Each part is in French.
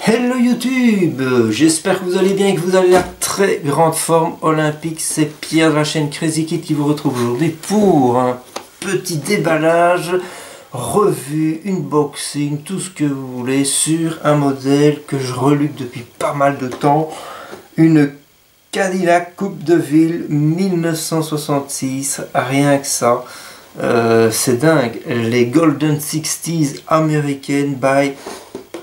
Hello YouTube, j'espère que vous allez bien et que vous avez la très grande forme olympique. C'est Pierre de la chaîne Crazy Kid qui vous retrouve aujourd'hui pour un petit déballage, revue, unboxing, tout ce que vous voulez sur un modèle que je reluque depuis pas mal de temps. Une Cadillac Coupe de Ville 1966, rien que ça. C'est dingue, les Golden 60s américaines by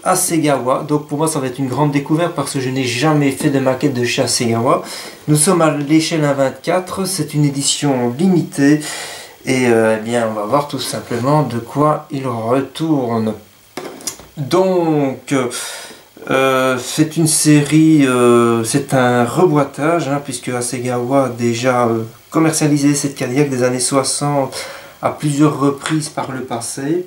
Hasegawa. Donc pour moi ça va être une grande découverte parce que je n'ai jamais fait de maquette de chez Hasegawa. Nous sommes à l'échelle 1/24, c'est une édition limitée et eh bien on va voir tout simplement de quoi il retourne. Donc c'est une série, c'est un reboîtage puisque Hasegawa a déjà commercialisé cette Cadillac des années 60 à plusieurs reprises par le passé.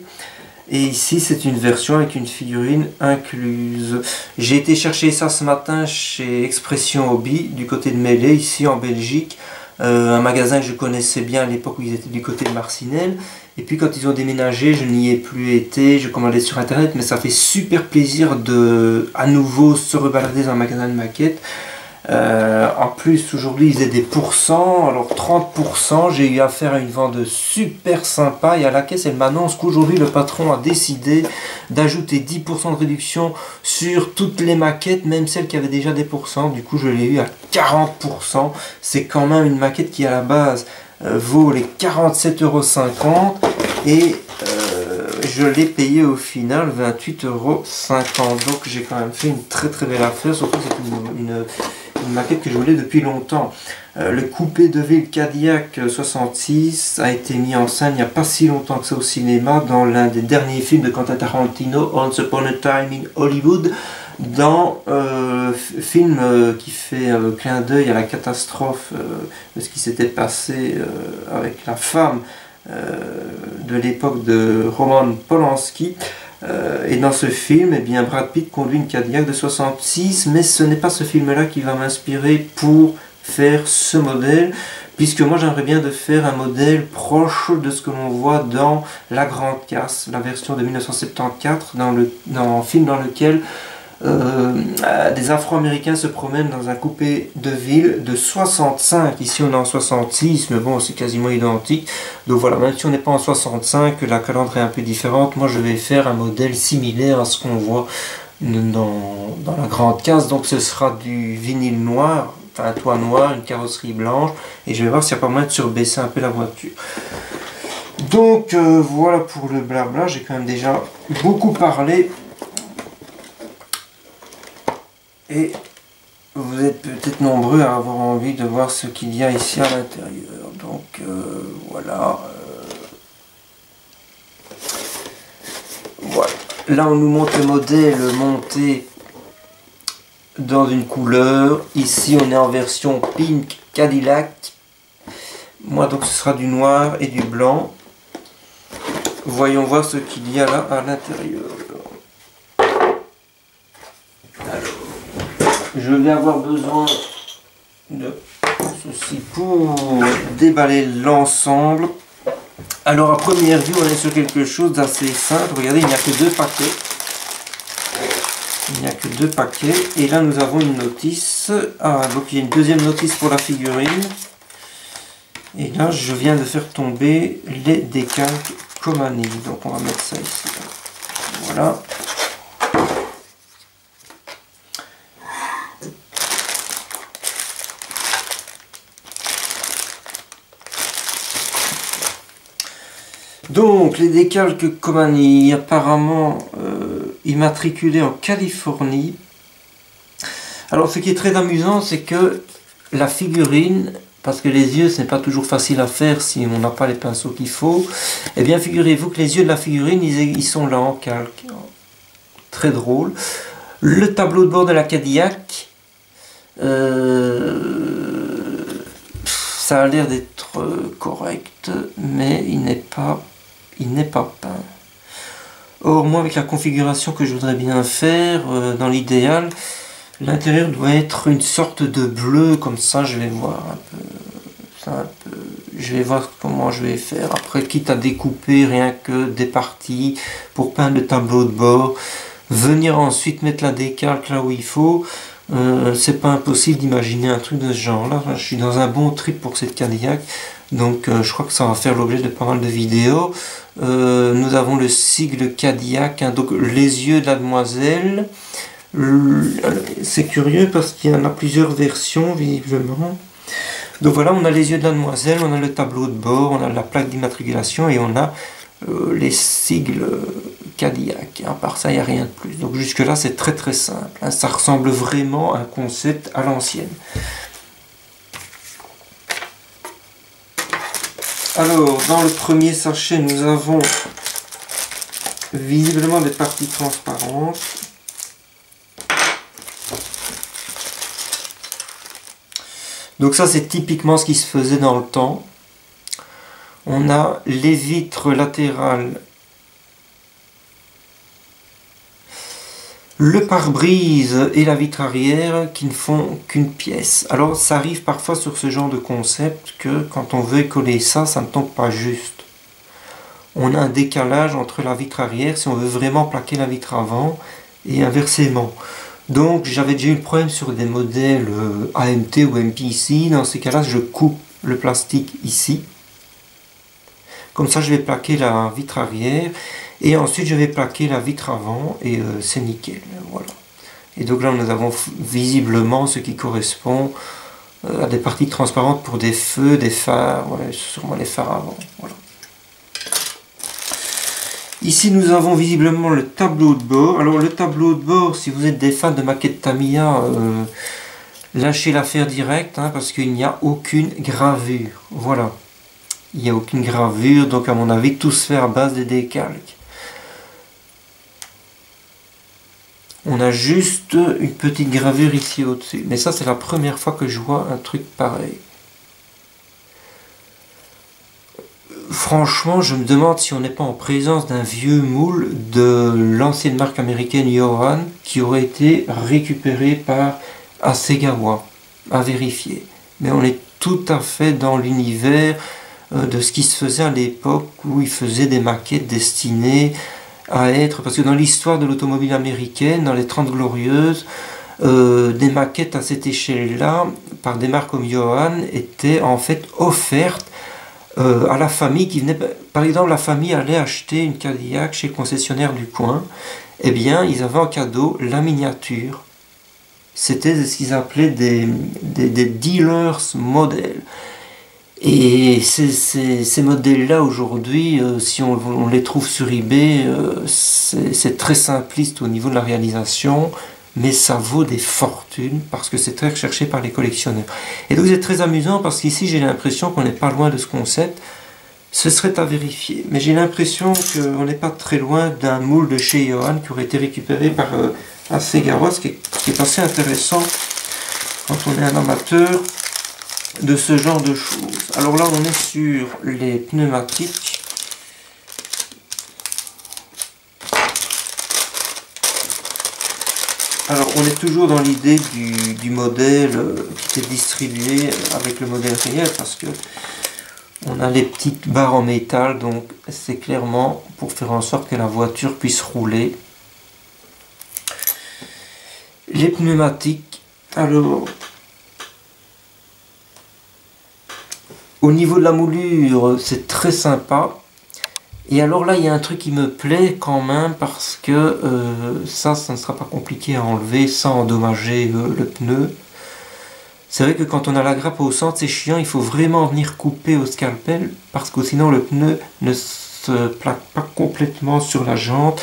Et ici c'est une version avec une figurine incluse. J'ai été chercher ça ce matin chez Expression Hobby du côté de Melay, ici en Belgique. Un magasin que je connaissais bien à l'époque où ils étaient du côté de Marcinelle. Et puis quand ils ont déménagé, je n'y ai plus été, je commandais sur internet, mais ça fait super plaisir de à nouveau se rebalader dans un magasin de maquettes. En plus aujourd'hui ils faisaient des pourcents, alors 30%, j'ai eu affaire à une vente super sympa et à la caisse elle m'annonce qu'aujourd'hui le patron a décidé d'ajouter 10% de réduction sur toutes les maquettes, même celles qui avaient déjà des pourcents. Du coup je l'ai eu à 40%, c'est quand même une maquette qui à la base vaut les 47,50 € et je l'ai payé au final 28,50 €. Donc j'ai quand même fait une très belle affaire, surtout que c'est une maquette que je voulais depuis longtemps. Le coupé de ville Cadillac 66 a été mis en scène il n'y a pas si longtemps que ça au cinéma dans l'un des derniers films de Quentin Tarantino, Once Upon a Time in Hollywood, dans film qui fait clin d'œil à la catastrophe de ce qui s'était passé avec la femme de l'époque de Roman Polanski. Et dans ce film, eh bien, Brad Pitt conduit une Cadillac de 66, mais ce n'est pas ce film-là qui va m'inspirer pour faire ce modèle, puisque moi j'aimerais bien de faire un modèle proche de ce que l'on voit dans La Grande Casse, la version de 1974, dans un film dans lequel des Afro-Américains se promènent dans un coupé de ville de 65. Ici on est en 66, mais bon c'est quasiment identique. Donc voilà, même si on n'est pas en 65, la calandre est un peu différente, moi je vais faire un modèle similaire à ce qu'on voit dans La Grande Casse. Donc ce sera du vinyle noir, enfin un toit noir, une carrosserie blanche, et je vais voir s'il n'y a pas moyen de surbaisser un peu la voiture. Donc voilà pour le blabla, j'ai quand même déjà beaucoup parlé. Et vous êtes peut-être nombreux à avoir envie de voir ce qu'il y a ici à l'intérieur. Donc voilà. Voilà. Là on nous montre le modèle monté dans une couleur. Ici on est en version Pink Cadillac. Moi donc ce sera du noir et du blanc. Voyons voir ce qu'il y a là à l'intérieur. Je vais avoir besoin de ceci pour déballer l'ensemble. Alors à première vue on est sur quelque chose d'assez simple. Regardez, il n'y a que deux paquets. Il n'y a que deux paquets. Et là nous avons une notice. Ah, donc il y a une deuxième notice pour la figurine. Et là je viens de faire tomber les décalques Komani. Donc on va mettre ça ici. Voilà. Donc les décalques Komani, apparemment immatriculés en Californie. Alors ce qui est très amusant, c'est que la figurine, parce que les yeux ce n'est pas toujours facile à faire si on n'a pas les pinceaux qu'il faut, et bien figurez-vous que les yeux de la figurine ils sont là en calque. Très drôle. Le tableau de bord de la Cadillac, ça a l'air d'être correct, mais il n'est pas peint. Or moi avec la configuration que je voudrais bien faire, dans l'idéal, l'intérieur doit être une sorte de bleu comme ça. Je vais voir un peu, je vais voir comment je vais faire. Après, quitte à découper rien que des parties pour peindre le tableau de bord, venir ensuite mettre la décalque là où il faut, c'est pas impossible d'imaginer un truc de ce genre là. Je suis dans un bon trip pour cette Cadillac, donc je crois que ça va faire l'objet de pas mal de vidéos. Nous avons le sigle Cadillac, hein, donc les yeux de la demoiselle. C'est curieux parce qu'il y en a plusieurs versions visiblement. Donc voilà, on a les yeux de la demoiselle, on a le tableau de bord, on a la plaque d'immatriculation et on a les sigles Cadillac. À part ça, il n'y a rien de plus. Donc jusque là, c'est très très simple, hein. Ça ressemble vraiment à un concept à l'ancienne. Alors, dans le premier sachet, nous avons visiblement des parties transparentes. Donc ça, c'est typiquement ce qui se faisait dans le temps. On a les vitres latérales, le pare-brise et la vitre arrière qui ne font qu'une pièce. Alors ça arrive parfois sur ce genre de concept que quand on veut coller ça, ça ne tombe pas juste. On a un décalage entre la vitre arrière si on veut vraiment plaquer la vitre avant et inversement. Donc j'avais déjà eu le problème sur des modèles AMT ou MPC. Dans ces cas-là, je coupe le plastique ici. Comme ça, je vais plaquer la vitre arrière et ensuite je vais plaquer la vitre avant et c'est nickel. Voilà. Et donc là, nous avons visiblement ce qui correspond à des parties transparentes pour des feux, des phares, ouais, sûrement les phares avant. Voilà. Ici, nous avons visiblement le tableau de bord. Alors, le tableau de bord, si vous êtes des fans de maquettes Tamiya, lâchez l'affaire directe, hein, parce qu'il n'y a aucune gravure. Voilà. Il n'y a aucune gravure, donc à mon avis, tout se fait à base de décalques. On a juste une petite gravure ici au-dessus. Mais ça, c'est la première fois que je vois un truc pareil. Franchement, je me demande si on n'est pas en présence d'un vieux moule de l'ancienne marque américaine Yohan qui aurait été récupéré par Hasegawa, à vérifier. Mais on est tout à fait dans l'univers de ce qui se faisait à l'époque où ils faisaient des maquettes destinées à être... Parce que dans l'histoire de l'automobile américaine, dans les 30 Glorieuses, des maquettes à cette échelle-là, par des marques comme Yohan, étaient en fait offertes à la famille qui venait, par exemple la famille allait acheter une Cadillac chez le concessionnaire du coin, eh bien ils avaient en cadeau la miniature. C'était ce qu'ils appelaient des dealers modèles. Et ces modèles-là aujourd'hui, si on les trouve sur eBay, c'est très simpliste au niveau de la réalisation, mais ça vaut des fortunes parce que c'est très recherché par les collectionneurs. Et donc c'est très amusant parce qu'ici j'ai l'impression qu'on n'est pas loin de ce concept. Ce serait à vérifier, mais j'ai l'impression qu'on n'est pas très loin d'un moule de chez Yohan qui aurait été récupéré par Hasegawa, ce qui est assez intéressant quand on est un amateur de ce genre de choses. Alors là on est sur les pneumatiques. Alors on est toujours dans l'idée du modèle qui est distribué avec le modèle réel parce que on a les petites barres en métal, donc c'est clairement pour faire en sorte que la voiture puisse rouler. Les pneumatiques, alors au niveau de la moulure c'est très sympa. Et alors là, il y a un truc qui me plaît quand même parce que ça ne sera pas compliqué à enlever sans endommager le pneu. C'est vrai que quand on a la grappe au centre, c'est chiant, il faut vraiment venir couper au scalpel parce que sinon le pneu ne se plaque pas complètement sur la jante.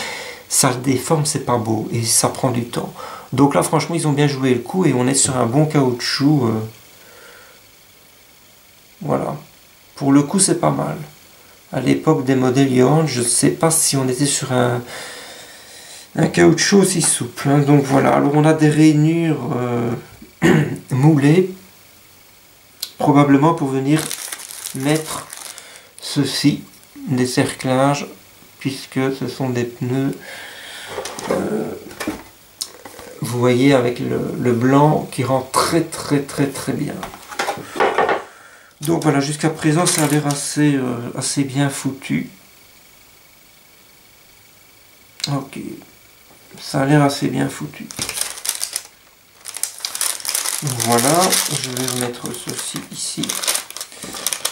Ça le déforme, c'est pas beau et ça prend du temps. Donc là, franchement, ils ont bien joué le coup et on est sur un bon caoutchouc. Voilà. Pour le coup, c'est pas mal. À l'époque des modèles Yohan, je ne sais pas si on était sur un caoutchouc aussi souple. Hein. Donc voilà, alors on a des rainures moulées, probablement pour venir mettre ceci, des cerclages, puisque ce sont des pneus, vous voyez, avec le blanc qui rend très bien. Donc voilà, jusqu'à présent ça a l'air assez bien foutu. Ok. Ça a l'air assez bien foutu. Voilà, je vais remettre ceci ici.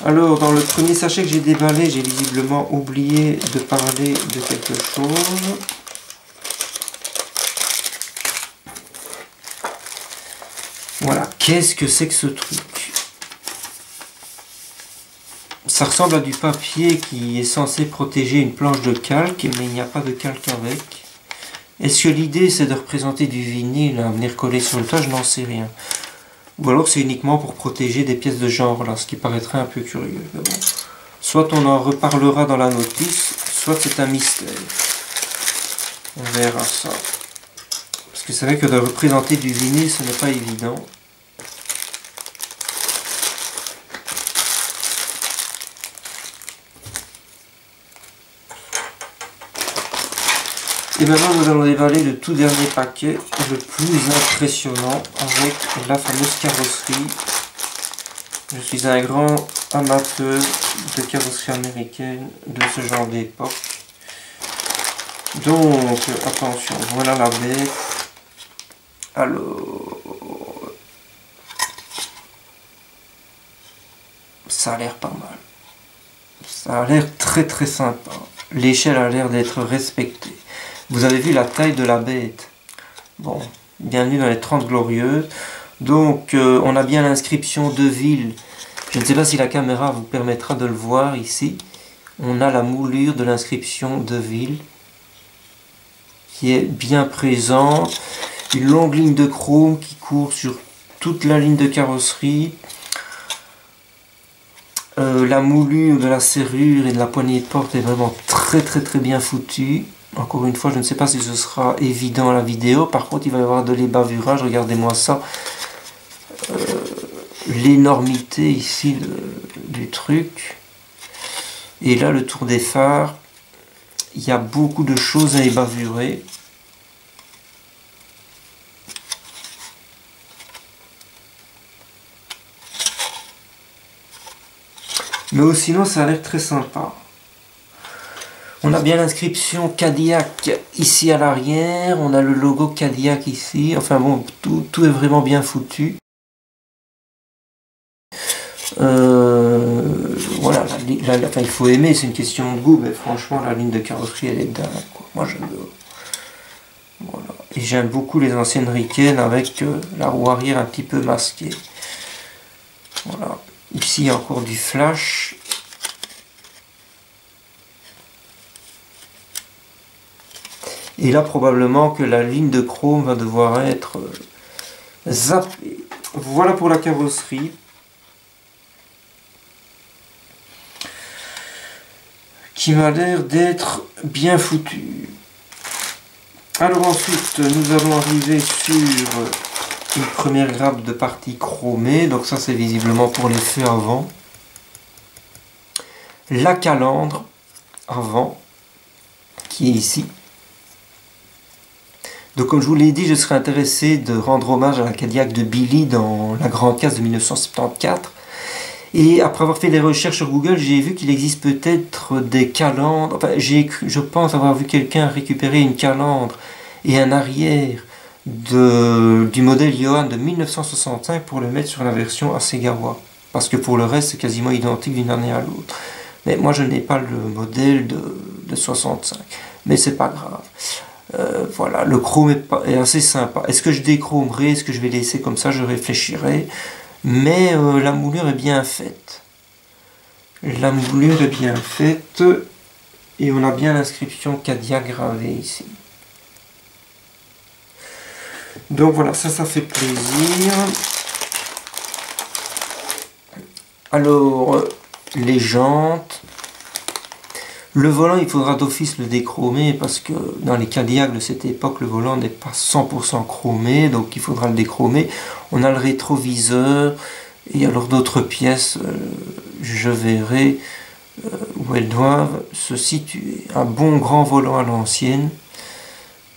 Alors, dans le premier sachet que j'ai déballé, j'ai visiblement oublié de parler de quelque chose. Voilà, qu'est-ce que c'est que ce truc? Ça ressemble à du papier qui est censé protéger une planche de calque, mais il n'y a pas de calque avec. Est-ce que l'idée c'est de représenter du vinyle à venir coller sur le toit? Je n'en sais rien. Ou alors c'est uniquement pour protéger des pièces de genre là, ce qui paraîtrait un peu curieux. Mais bon. Soit on en reparlera dans la notice, soit c'est un mystère. On verra ça. Parce que c'est vrai que de représenter du vinyle, ce n'est pas évident. Et maintenant nous allons déballer le tout dernier paquet, le plus impressionnant, avec la fameuse carrosserie. Je suis un grand amateur de carrosserie américaine de ce genre d'époque. Donc attention, voilà la bête. Alors, ça a l'air pas mal. Ça a l'air très très sympa. L'échelle a l'air d'être respectée. Vous avez vu la taille de la bête. Bon, bienvenue dans les 30 glorieuses. Donc, on a bien l'inscription Deville. Je ne sais pas si la caméra vous permettra de le voir ici. On a la moulure de l'inscription Deville qui est bien présente. Une longue ligne de chrome qui court sur toute la ligne de carrosserie. La moulure de la serrure et de la poignée de porte est vraiment très bien foutue. Encore une fois, je ne sais pas si ce sera évident à la vidéo. Par contre, il va y avoir de l'ébavurage. Regardez-moi ça. L'énormité ici du truc. Et là, le tour des phares. Il y a beaucoup de choses à ébavurer. Mais sinon, ça a l'air très sympa. On a bien l'inscription Cadillac ici à l'arrière. On a le logo Cadillac ici. Enfin bon, tout est vraiment bien foutu. Voilà, enfin, il faut aimer, c'est une question de goût. Mais franchement, la ligne de carrosserie, elle est dingue, quoi. Moi, j'adore. Voilà. Et j'aime beaucoup les anciennes Riken avec la roue arrière un petit peu masquée. Voilà. Ici, il y a encore du flash. Et là, probablement que la ligne de chrome va devoir être zappée. Voilà pour la carrosserie. Qui m'a l'air d'être bien foutue. Alors ensuite, nous allons arriver sur une première grappe de partie chromée. Donc ça, c'est visiblement pour les feux avant. La calandre avant, qui est ici. Donc comme je vous l'ai dit, je serais intéressé de rendre hommage à la Cadillac de Billy dans la grande casse de 1974. Et après avoir fait des recherches sur Google, j'ai vu qu'il existe peut-être des calandres. Enfin, je pense avoir vu quelqu'un récupérer une calandre et un arrière du modèle Johan de 1965 pour le mettre sur la version Hasegawa. Parce que pour le reste, c'est quasiment identique d'une année à l'autre. Mais moi, je n'ai pas le modèle de 65. Mais c'est pas grave. Voilà, le chrome est assez sympa. Est-ce que je déchromerai? Est-ce que je vais laisser comme ça? Je réfléchirai. Mais la moulure est bien faite. La moulure est bien faite. Et on a bien l'inscription Cadillac gravée ici. Donc voilà, ça fait plaisir. Alors, les jantes. Le volant, il faudra d'office le déchromer parce que dans les Cadillac de cette époque, le volant n'est pas 100% chromé, donc il faudra le déchromer. On a le rétroviseur et alors d'autres pièces, je verrai où elles doivent se situer. Un bon grand volant à l'ancienne,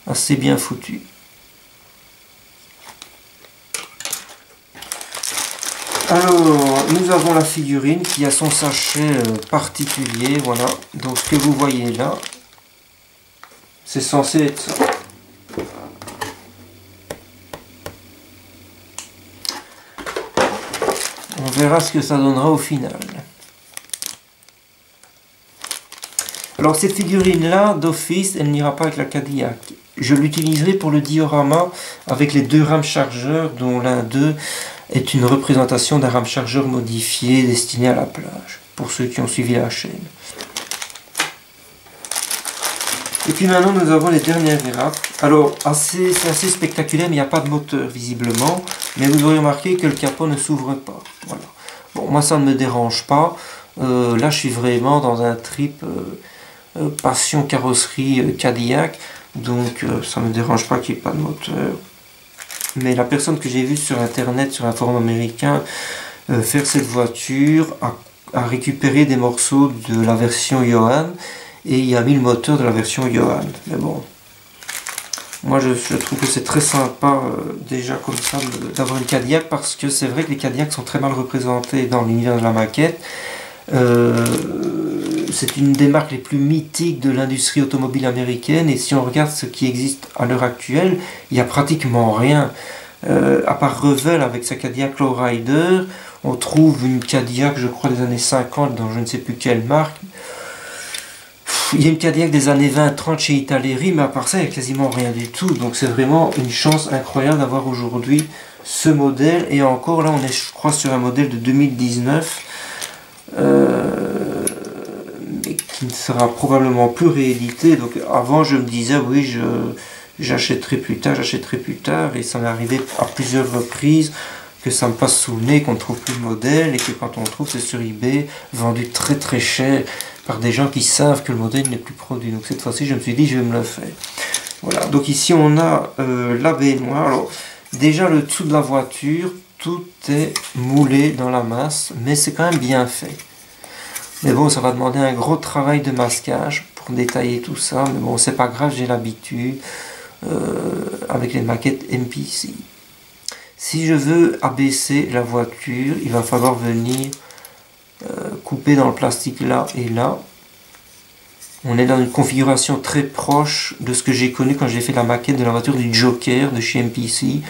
assez bien foutu. Alors, nous avons la figurine qui a son sachet particulier, voilà. Donc ce que vous voyez là, c'est censé être ça. verra ce que ça donnera au final. Alors cette figurine là d'office, elle n'ira pas avec la Cadillac. Je l'utiliserai pour le diorama avec les deux rames chargeurs, dont l'un d'eux est une représentation d'un rame chargeur modifié destiné à la plage, pour ceux qui ont suivi la chaîne. Et puis maintenant nous avons les dernières grappes. Alors c'est assez spectaculaire, mais il n'y a pas de moteur visiblement, mais vous aurez remarqué que le capot ne s'ouvre pas. Voilà. Bon, moi ça ne me dérange pas. Là je suis vraiment dans un trip passion carrosserie Cadillac, donc ça ne me dérange pas qu'il n'y ait pas de moteur. Mais la personne que j'ai vue sur internet, sur un forum américain, faire cette voiture a récupéré des morceaux de la version Johan et il a mis le moteur de la version Johan. Mais bon, moi je trouve que c'est très sympa déjà comme ça d'avoir une Cadillac, parce que c'est vrai que les Cadillacs sont très mal représentés dans l'univers de la maquette. C'est une des marques les plus mythiques de l'industrie automobile américaine, et si on regarde ce qui existe à l'heure actuelle, il n'y a pratiquement rien. À part Revell avec sa Cadillac Lowrider, on trouve une Cadillac, je crois, des années 50 dans je ne sais plus quelle marque. Il y a une Cadillac des années 20-30 chez Italeri, mais à part ça, il n'y a quasiment rien du tout. Donc c'est vraiment une chance incroyable d'avoir aujourd'hui ce modèle. Et encore là, on est, je crois, sur un modèle de 2019. Mais qui ne sera probablement plus réédité. Donc avant je me disais oui, j'achèterai plus tard, et ça m'est arrivé à plusieurs reprises que ça me passe sous le nez, qu'on ne trouve plus le modèle, et que quand on le trouve c'est sur eBay, vendu très très cher par des gens qui savent que le modèle n'est plus produit. Donc cette fois-ci je me suis dit je vais me le faire. Voilà, donc ici on a la baignoire. Alors déjà le dessous de la voiture, tout est moulé dans la masse, mais c'est quand même bien fait. Mais bon, ça va demander un gros travail de masquage pour détailler tout ça. Mais bon, c'est pas grave, j'ai l'habitude avec les maquettes MPC. Si je veux abaisser la voiture, il va falloir venir couper dans le plastique là et là. On est dans une configuration très proche de ce que j'ai connu quand j'ai fait la maquette de la voiture du Joker de chez MPC.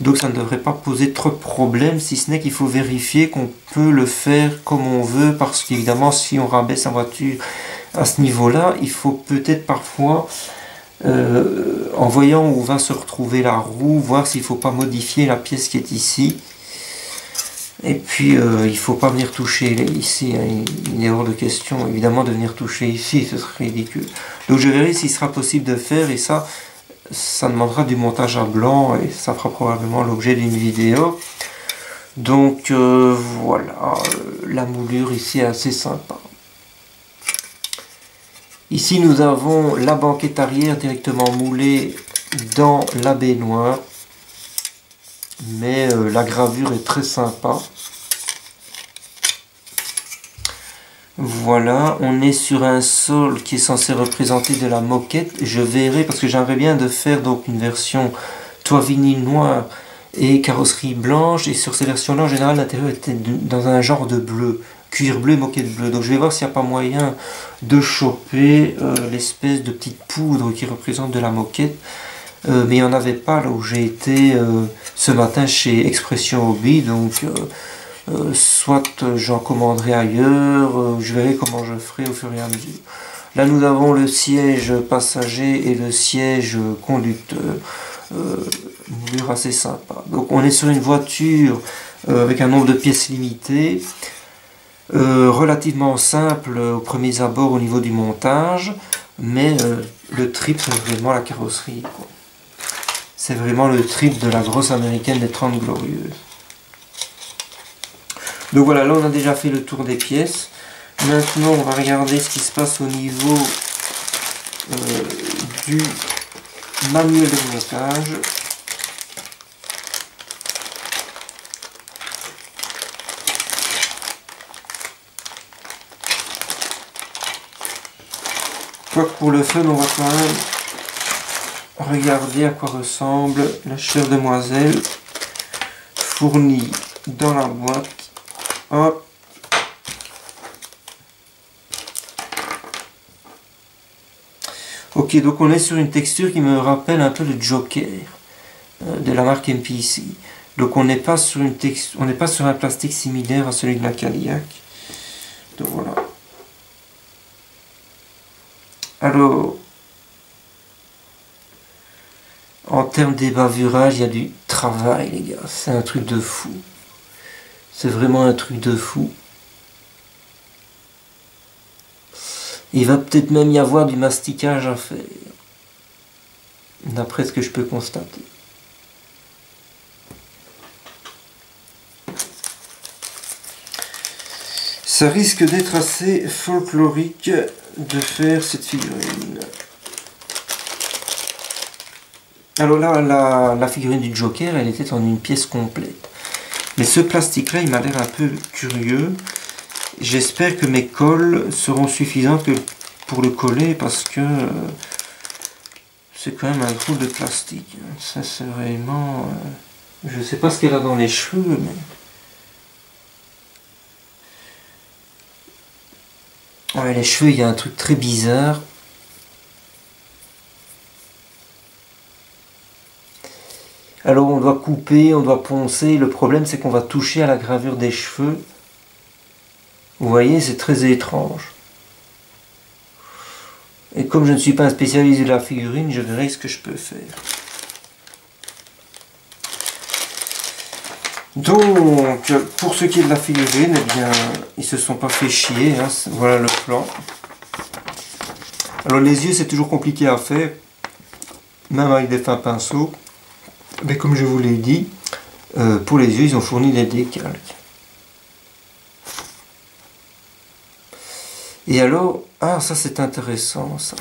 Donc ça ne devrait pas poser trop de problèmes, si ce n'est qu'il faut vérifier qu'on peut le faire comme on veut, parce qu'évidemment si on rabaisse la voiture à ce niveau-là, il faut peut-être parfois, en voyant où va se retrouver la roue, voir s'il ne faut pas modifier la pièce qui est ici. Et puis il ne faut pas venir toucher ici, hein. Il est hors de question évidemment de venir toucher ici, ce serait ridicule. Donc je verrai s'il sera possible de faire, et ça demandera du montage à blanc, et ça fera probablement l'objet d'une vidéo. Donc voilà, la moulure ici est assez sympa. Ici nous avons la banquette arrière directement moulée dans la baignoire, mais la gravure est très sympa. Voilà, on est sur un sol qui est censé représenter de la moquette. Je verrai, parce que j'aimerais bien de faire donc une version toit vinyle noir et carrosserie blanche, et sur ces versions là en général l'intérieur était dans un genre de bleu, cuir bleu, moquette bleue. Donc je vais voir s'il n'y a pas moyen de choper l'espèce de petite poudre qui représente de la moquette. Mais il n'y en avait pas là où j'ai été ce matin chez Expression Hobby, donc soit j'en commanderai ailleurs, je verrai comment je ferai au fur et à mesure. Là nous avons le siège passager et le siège conducteur, moulure assez sympa. Donc on est sur une voiture avec un nombre de pièces limité, relativement simple au premier abord au niveau du montage, mais le trip c'est vraiment la carrosserie, quoi. C'est vraiment le trip de la grosse américaine des 30 Glorieuses. Donc voilà, là on a déjà fait le tour des pièces. Maintenant on va regarder ce qui se passe au niveau du manuel de montage. Quoique pour le fun on va quand même regarder à quoi ressemble la chère demoiselle fournie dans la boîte. Hop. Ok, donc on est sur une texture qui me rappelle un peu le Joker de la marque MPC. Donc on n'est pas sur une on n'est pas sur un plastique similaire à celui de la Cadillac. Donc voilà. Alors, en termes d'ébavurage, il y a du travail, les gars. C'est un truc de fou. C'est vraiment un truc de fou. Il va peut-être même y avoir du masticage à faire. D'après ce que je peux constater. Ça risque d'être assez folklorique de faire cette figurine. Alors là, la figurine du Joker, elle était en une pièce complète. Mais ce plastique-là, il m'a l'air un peu curieux. J'espère que mes colles seront suffisantes pour le coller parce que c'est quand même un gros de plastique. Ça, c'est vraiment... je sais pas ce qu'elle a dans les cheveux, mais... Ouais, les cheveux, il y a un truc très bizarre. Alors on doit couper, on doit poncer. Le problème c'est qu'on va toucher à la gravure des cheveux. Vous voyez, c'est très étrange. Et comme je ne suis pas un spécialiste de la figurine, je verrai ce que je peux faire. Donc, pour ce qui est de la figurine, eh bien, ils se sont pas fait chier. Hein. Voilà le plan. Alors les yeux, c'est toujours compliqué à faire, même avec des fins pinceaux. Mais comme je vous l'ai dit, pour les yeux, ils ont fourni des décalques. Et alors, ah ça c'est intéressant ça.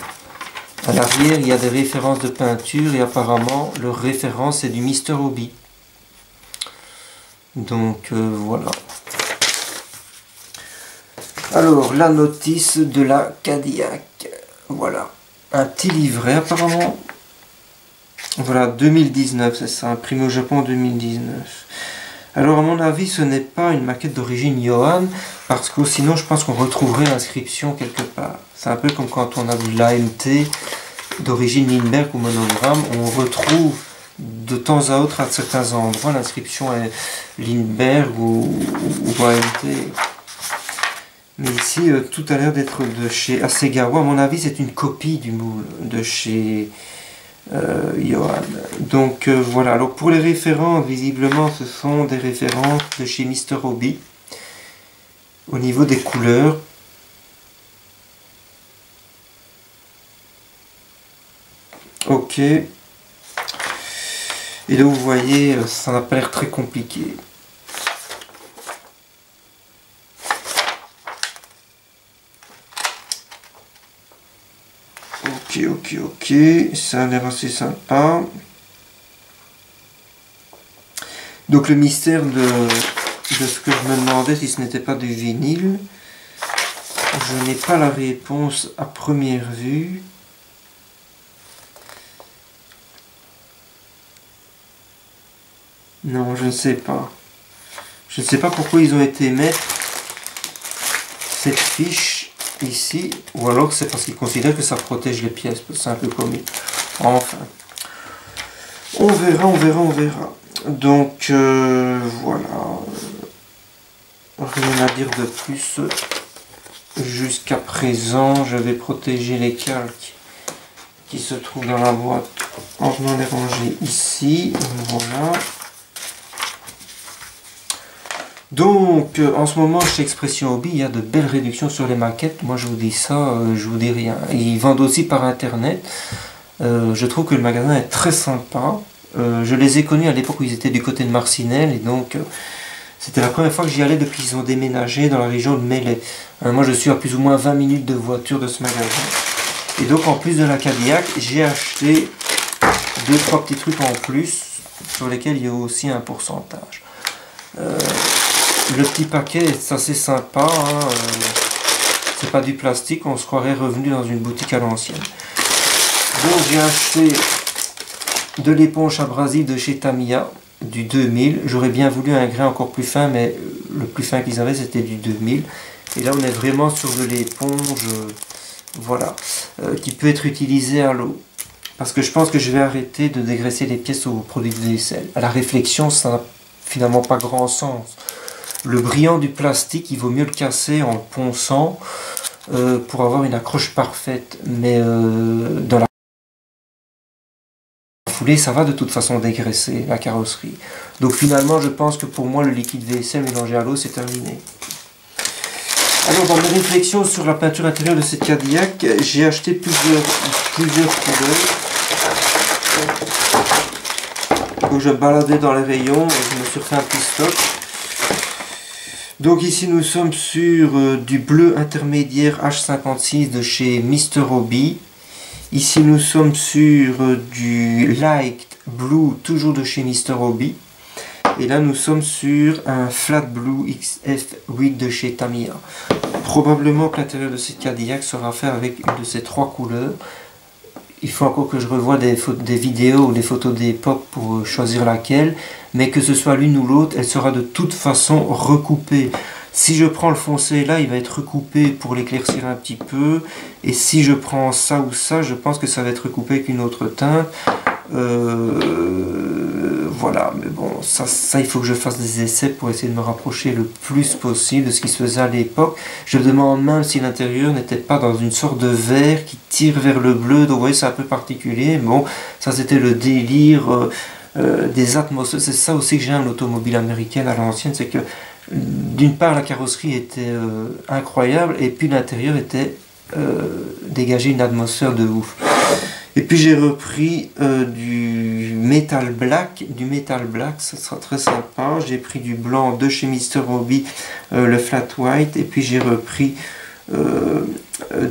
À l'arrière, il y a des références de peinture et apparemment, leur référence est du Mr. Hobby. Donc voilà. Alors, la notice de la Cadillac. Voilà. Un petit livret apparemment. Voilà, 2019, c'est ça, imprimé au Japon en 2019. Alors à mon avis, ce n'est pas une maquette d'origine Johan, parce que sinon je pense qu'on retrouverait l'inscription quelque part. C'est un peu comme quand on a de l'AMT d'origine Lindbergh ou monogramme, on retrouve de temps à autre à certains endroits l'inscription est Lindbergh ou AMT. Mais ici, tout a l'air d'être de chez Hasegawa. À mon avis, c'est une copie du moule de chez... Johan. Donc voilà, alors pour les références, visiblement ce sont des références de chez Mr. Hobby au niveau des couleurs. Ok. Et là vous voyez, ça n'a pas l'air très compliqué. Ok, ça a l'air assez sympa. Donc le mystère de ce que je me demandais si ce n'était pas du vinyle, je n'ai pas la réponse à première vue. Non, je ne sais pas. Je ne sais pas pourquoi ils ont été mettre cette fiche ici, ou alors c'est parce qu'ils considèrent que ça protège les pièces, c'est un peu comique. Enfin, on verra. Donc voilà, rien à dire de plus jusqu'à présent. Je vais protéger les calques qui se trouvent dans la boîte en venant les ranger ici. Voilà. Donc, en ce moment, chez Expression Hobby, il y a de belles réductions sur les maquettes. Moi, je vous dis ça, je vous dis rien. Et ils vendent aussi par Internet. Je trouve que le magasin est très sympa. Je les ai connus à l'époque où ils étaient du côté de Marcinelle. Et donc, c'était la première fois que j'y allais depuis qu'ils ont déménagé dans la région de Melay. Moi, je suis à plus ou moins 20 minutes de voiture de ce magasin. Et donc, en plus de la Cadillac, j'ai acheté 2-3 petits trucs en plus sur lesquels il y a aussi un pourcentage. Le petit paquet est assez sympa, hein, c'est pas du plastique, on se croirait revenu dans une boutique à l'ancienne. Donc j'ai acheté de l'éponge abrasive de chez Tamiya, du 2000. J'aurais bien voulu un grain encore plus fin, mais le plus fin qu'ils avaient c'était du 2000. Et là on est vraiment sur de l'éponge, voilà, qui peut être utilisée à l'eau. Parce que je pense que je vais arrêter de dégraisser les pièces au produit de vaisselle. À la réflexion, ça finalement pas grand sens. Le brillant du plastique, il vaut mieux le casser en le ponçant pour avoir une accroche parfaite. Mais dans la foulée, ça va de toute façon dégraisser la carrosserie. Donc finalement, je pense que pour moi, le liquide vaisselle mélangé à l'eau, c'est terminé. Alors, dans mes réflexions sur la peinture intérieure de cette Cadillac, j'ai acheté plusieurs couleurs. Donc, je baladais dans les rayons et je me suis refait un petit stock. Donc ici, nous sommes sur du bleu intermédiaire H56 de chez Mr. Hobby. Ici, nous sommes sur du light blue, toujours de chez Mr. Hobby. Et là, nous sommes sur un flat blue XF8 de chez Tamiya. Probablement que l'intérieur de cette Cadillac sera fait avec une de ces trois couleurs. Il faut encore que je revoie des vidéos ou des photos d'époque pour choisir laquelle. Mais que ce soit l'une ou l'autre, elle sera de toute façon recoupée. Si je prends le foncé là, il va être recoupé pour l'éclaircir un petit peu. Et si je prends ça ou ça, je pense que ça va être recoupé avec une autre teinte. Voilà, mais bon, ça il faut que je fasse des essais pour essayer de me rapprocher le plus possible de ce qui se faisait à l'époque. Je me demande même si l'intérieur n'était pas dans une sorte de verre qui tire vers le bleu. Donc vous voyez, c'est un peu particulier. Bon, ça c'était le délire des atmosphères. C'est ça aussi que j'aime l'automobile américaine à l'ancienne, c'est que d'une part la carrosserie était incroyable et puis l'intérieur était dégagé une atmosphère de ouf. Et puis j'ai repris du Metal Black, ça sera très sympa. J'ai pris du blanc de chez Mr. Hobby, le Flat White, et puis j'ai repris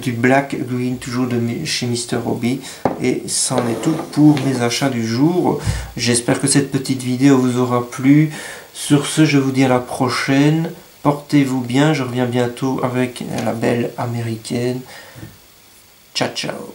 du Black Green, toujours de chez Mr. Hobby. Et c'en est tout pour mes achats du jour. J'espère que cette petite vidéo vous aura plu. Sur ce, je vous dis à la prochaine. Portez-vous bien, je reviens bientôt avec la belle américaine. Ciao, ciao.